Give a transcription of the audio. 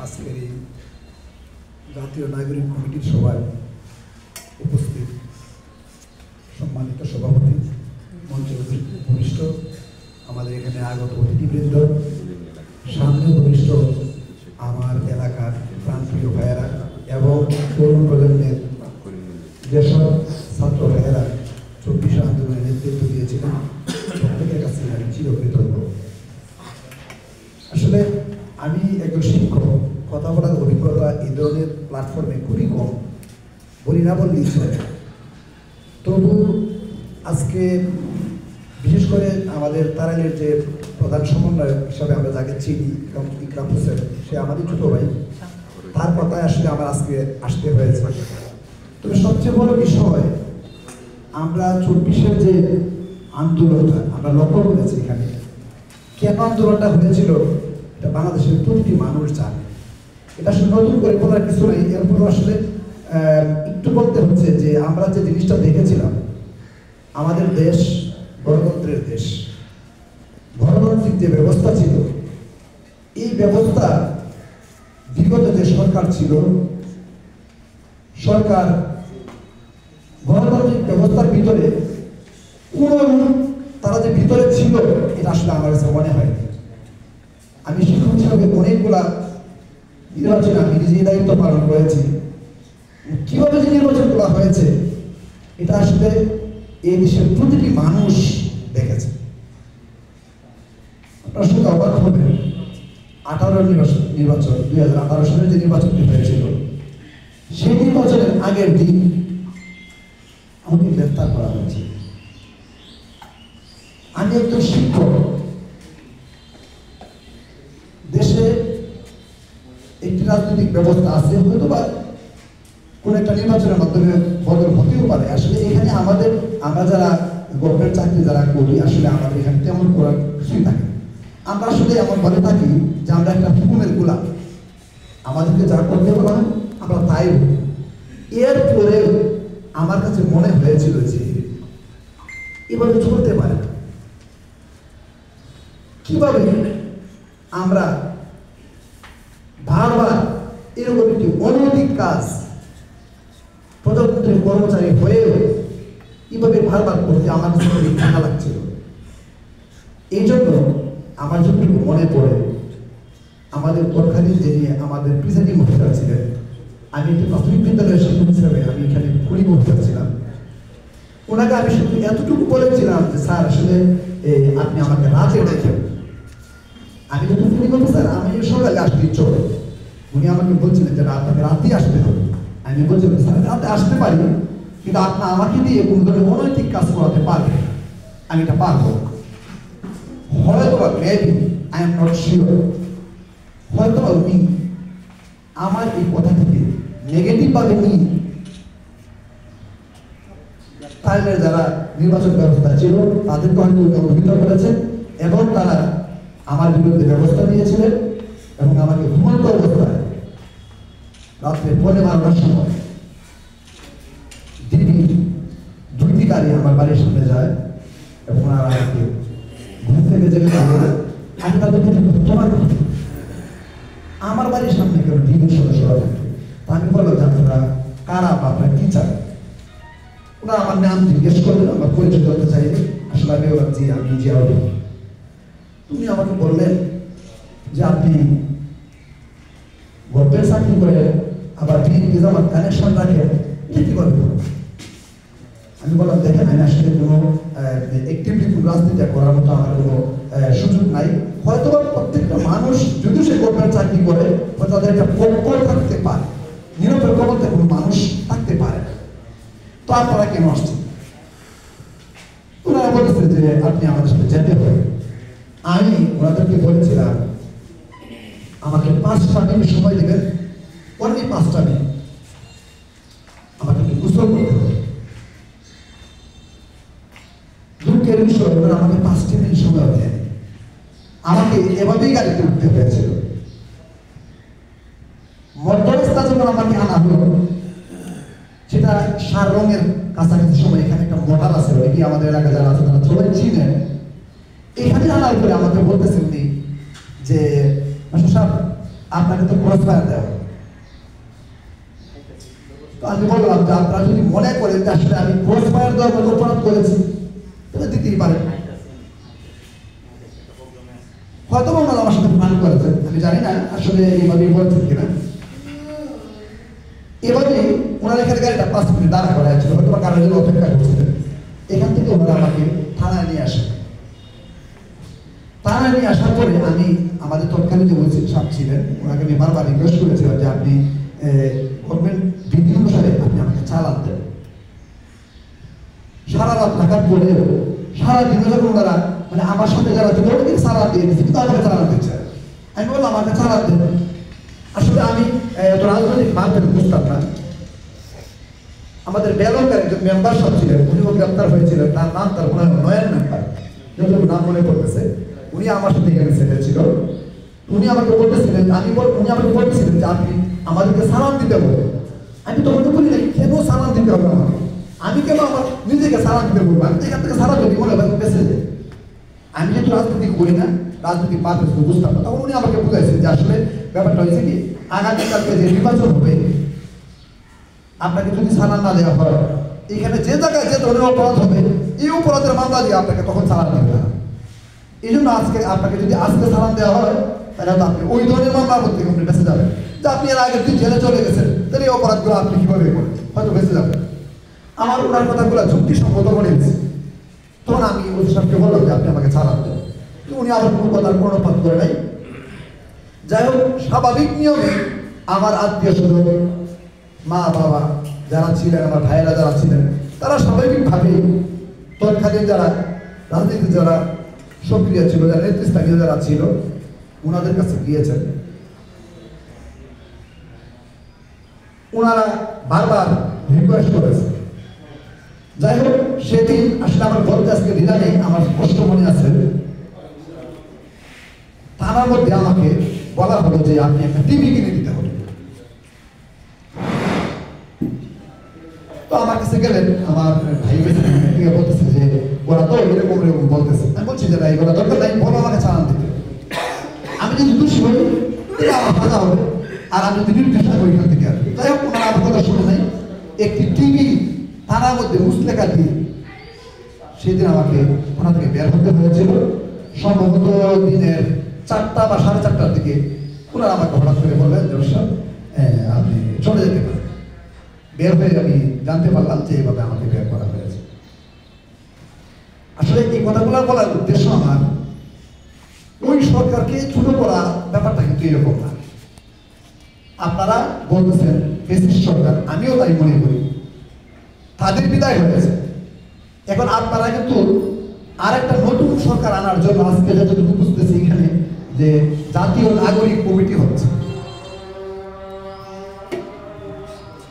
আজকের এই জাতীয় নাগরিক কমিটির সভায় উপস্থিত সম্মানিত সভাপতি, মঞ্চে উপবিষ্ট আমাদের এখানে আগত অতিথিবৃন্দ, সামনে উপবিষ্ট আমার এলাকার প্রাণপ্রিয় ভাইয়েরা এবং তরুণ প্রজন্মের যেসব ছাত্র ভাইয়েরা 24 আন্দোলনের নেতৃত্ব দিয়েছিলেন, প্রত্যেকের কাছে আমি চিরকৃতজ্ঞ। আসলে আমি একজন শিক্ষক, কথা বলার অভিজ্ঞতা এই ধরনের প্ল্যাটফর্মে খুবই কম, বলি না বললেই চলে। তবু আজকে বিশেষ করে আমাদের তারাইলের যে প্রধান সমন্বয়ক হিসাবে আমরা যাকে চিনি, ইকরাম হোসেন, সে আমাদের ছোট ভাই, তার কথায় আসলে আমার আজকে আসতে হয়েছে। তবে সবচেয়ে বড় বিষয়, আমরা 24-এর যে আন্দোলনটা আমরা লক্ষ্য করেছি এখানে, কেন আন্দোলনটা হয়েছিল এটা বাংলাদেশের প্রতিটি মানুষ জানে। এটা আসলে নতুন করে বলার কিছু নেই। এরপর আসলে একটু বলতে হচ্ছে যে আমরা যে জিনিসটা দেখেছিলাম, আমাদের দেশ গণতন্ত্রের দেশ, গণতান্ত্রিক যে ব্যবস্থা ছিল, এই ব্যবস্থা বিগত যে সরকার ছিল, সরকার গণতান্ত্রিক ব্যবস্থার ভিতরে তারা যে ভিতরে ছিল, এটা আসলে আমার কাছে মনে হয়। আমি শিক্ষক হিসাবে অনেকগুলা নির্বাচনে আমি নিজেই দায়িত্ব পালন করেছি। কিভাবে যে নির্বাচন করা হয়েছে এটা আসলে এই দেশের প্রতিটি মানুষ দেখেছে। আপনারা শুধু অবাক হবেন, 18 নির্বাচন 2018 সালে যে নির্বাচনটি হয়েছিল, সেই নির্বাচনের আগের দিন আমাকে গ্রেফতার করা হয়েছে। আমি একজন শিক্ষক, দেশে একটি রাজনৈতিক ব্যবস্থা আছে, হয়তো বা কোন একটা নির্বাচনের মাধ্যমে বদল হতেও পারে। আসলে এখানে আমরা যারা গভর্নমেন্ট চাকরি যারা করি, আসলে আমাদের এখানে তেমন করার কিছুই থাকে। আমরা আসলে এমন বলে থাকি যে আমরা একটা হুকুমের গোলাম, আমাদেরকে যা করতে বলা হয় আমরা তাই। এরপরে আমার কাছে মনে হয়েছিল যে এভাবে চলতে পারে না। কিভাবে আমরা বারবার এরকম একটি অনৈতিক কাজ প্রজাতন্ত্রের কর্মচারী হয়েও কিভাবে বারবার করতে আমার কাছে ভালো লাগছিল। এই জন্য আমার যতটুকু মনে পড়ে, আমাদের তরকারি যিনি আমাদের প্রিসাইডিং অফিসার ছিলেন, আমি একটি প্রাথমিক বিদ্যালয়ের শিক্ষক হিসাবে আমি এখানে পুলিং অফিসার ছিলাম। ওনাকে আমি শুধু এতটুকু বলেছিলাম যে স্যার আসলে আপনি আমাকে রাতে দেখেন, আমি কিন্তু পুলিং অফিসার, আমি সকালে আসতে ইচ্ছে হবে। উনি আমাকে বলছিলেন যে আপনাকে রাতেই আসতে হবে। আমি বলছিলাম স্যার রাতে আসতে পারি, কিন্তু আপনি আমাকে দিয়ে কোন ধরনের অনৈতিক কাজ করাতে পারবেন, আমি এটা পারবো। হয়তো বা maybe, I am not sure, হয়তো উনি আমার এই কথা থেকে নেগেটিভ ভাবে নিয়ে তাইলের যারা নির্বাচন ব্যবস্থা ছিল তাদেরকে হয়তো অভিহিত করেছেন এবং তারা আমার বিরুদ্ধে ব্যবস্থা নিয়েছিলেন এবং আমাকে ঘুমন্ত অবস্থায় রাত্রে 12:30টার সময় দুইটি গাড়ি আমার বাড়ির সামনে যায় এবং ওনারা আমাকে ঘুম থেকে জেগে আমি তাদেরকে তোমার আমার বাড়ির সামনে কেন ডিবির সদস্যরা থাকে। আমি বললাম যে আপনারা কারা বা আপনারা কি চান। ওনারা আমার নাম জিজ্ঞেস করলেন, আমার পরিচয় করতে চাইলে। আসলে আমি বললাম জি আমি জিয়াউল। তুমি আমাকে বললেন যে আপনি গল্পের চাকরি করে আবার বিএনপি জামাত কানেকশন রাখেন, এটা কিভাবে করবেন। আমি বললাম দেখেন, আমি আসলে কোনো অ্যাক্টিভলি রাজনীতি করার মতো আমার কোনো সুযোগ নাই। হয়তো প্রত্যেকটা মানুষ যদি সে গভর্নমেন্ট চাকরি করে তাদের একটা পক্ষ থাকতে পারে, নিরপেক্ষ বলতে কোনো মানুষ থাকতে পারে। তো আপনারা কেন আসছেন? ওনারা বলেছে যে আপনি আমাদের সাথে যেতে হবে। আমি ওনাদেরকে বলেছিলাম আমাকে 5টা মিনিট সময় দেবেন, অনলি 5টা মিনিট, আমাকে গোসল করতে হবে। দুঃখের বিষয় ওরা আমাকে 5টা মিনিট সময় দেয়, আমাকে এভাবেই গাড়িতে উঠতে হয়েছিল। মধ্যরাস্তা যখন আমাকে আনা হলো, সেটা 7 রঙের কাছাকাছি সময়, এখানে একটা মোটর আছে, ওইটি আমাদের এলাকায় যারা আছে তারা সবাই চিনেন। এখানে আনার পরে আমাকে বলতেছেন যে মাস্টার সাহেব আপনাকে তো ক্রস ফায়ার দেওয়া হবে। তো আমি বললাম যে আপনারা যদি মনে করেন যে আসলে আমি ক্রস ফায়ার দেওয়ার মতো অপরাধ করেছি তাহলে দিতেই পারেন। হয়তো ওনারা আমার সাথে প্ল্যান করেছেন, আমি জানি না আসলে এইভাবেই বলছেন কিনা। এভাবে ওনারা এখানে গাড়িটা 5 মিনিট দাঁড়া করা হয়েছিল, হয়তো বা কারোর জন্য অপেক্ষা করছিলেন। এখান থেকে ওনারা আমাকে থানায় নিয়ে আসেন। থানায় নিয়ে আসার পরে আমি আমাদের তৎকালীন যে ওসি সাহেব ছিলেন ওনাকে আমি বারবার রিকোয়েস্ট করেছিলাম যে আপনি গভর্নমেন্ট বিধি অনুসারে আপনি আমাকে চালান দেন। সারা রাত থাকার পরেও সারাদিন যখন ওনারা মানে আমার সাথে যারা ছিল ওদেরকে চালান দিয়ে দিচ্ছে, কিন্তু আমাকে চালান দিচ্ছে। আমি বললাম আমাকে চালান দেন। আসলে আমি এত রাজনৈতিক মার্কেট বুঝতাম না। আমাদের বেলঙ্কার একজন মেম্বার সব ছিলেন, উনিও গ্রেপ্তার হয়েছিলেন, তার নাম তার মনে হয় নয়ন মেম্বার, যতটুকু নাম মনে পড়তেছে। উনি আমার সাথে এখানে ছিল। উনি আমাকে বলতেছিলেন উনি আমাকে বলতেছিলেন যে আপনি আমাদেরকে সালাম দিতে বলবেন। আমি তো মনে করি না কেন সালাম দিতে হবে আমাকে, আমি কেন আমার নিজেকে সালাম দিতে বলবো? আমি এখান থেকে সালাম যদি মনে হয় বেঁচে যাই। আমি যেহেতু রাজনীতি করি না, রাজনীতিক পারপাস বুঝতাম না, তখন উনি আমাকে বুঝাইছেন যে আসলে ব্যাপারটা হয়েছে কি আগামীকালকে যে নির্বাচন হবে আপনাকে যদি সালাম না দেওয়া হয়, এখানে যে জায়গায় যে ধরনের অপরাধ হবে এই অপরাধের মামলা দিয়ে আপনাকে তখন সালাম দেবে না। এই জন্য আপনাকে যদি আজকে সালাম দেওয়া হয় তাহলে হয়তো আপনি ওই ধরনের মামলার মধ্যে আপনি বেঁচে যাবেন, যে আপনি এর আগের দিন জেলে চলে গেছেন, তাহলে এই অপরাধগুলো আপনি কিভাবে করেন হয়তো বেঁচে যাবেন। আমার ওনার কথাগুলো যুক্তিসঙ্গত মনে হয়েছে। তখন আমি ওসি সাহেবকে বললাম যে আপনি আমাকে সালাম দেন। তো উনি আমার কোনো কথার কর্ণপাত করে নাই। যাই হোক, স্বাভাবিক নিয়মে আমার আত্মীয় স্বজন, মা বাবা যারা ছিলেন, আমার ভাইয়েরা যারা ছিলেন, তারা স্বাভাবিকভাবেই তৎকালীন যারা রাজনীতি যারা সক্রিয় ছিল, যারা নেতৃস্থানীয় যারা ছিল, ওনাদের কাছে গিয়েছেন। ওনারা বারবার রিকোয়েস্ট করেছেন। যাই হোক, সেদিন আসলে আমার বলতে আজকে ঢিলা নেই, আমার স্পষ্ট মনে আছে থানার মধ্যে আমাকে বলা হলো যে আপনি একটা টিভি কিনে দিতে হবে। তো আমার কাছে গেলেন, আমার ভাই বলতেছে যে ওরা তো এরকম এরকম বলতেছে। আমি বলছি যে না, এগুলো দরকার নাই, বলো আমাকে চালান দিতে। আমি যদি দোষী হই তাহলে আমার সাজা হবে, আর আমি যদি নির্দোষ হই ওইখান থেকে আর। যাই হোক, ওনারা আমার কথা শুনে নাই। একটি টিভি থানার মধ্যে মুসলেখা দিয়ে সেদিন আমাকে ওখান থেকে বের হতে হয়েছিল। সম্ভবত দিনের 4টা বা 4:30টার দিকে ওনারা আমাকে হঠাৎ করে বললেন যে আপনি চলে যেতে পারেন। বের হয়ে আমি জানতে পারলাম যে এইভাবে আমাকে বের করা হয়েছে। আসলে এই কথাগুলো বলার উদ্দেশ্য আমার ওই সরকারকে ছোট করা ব্যাপারটা কিন্তু এরকম না। আপনারা বলতেছেন ফ্যাসিস্ট সরকার, আমিও তাই মনে করি, তাদের বিদায় হয়েছে। এখন আপনারা কিন্তু আরেকটা নতুন সরকার আনার জন্য আজকে যতটুকু বুঝতেছি এখানে যে জাতীয় নাগরিক কমিটি হচ্ছে।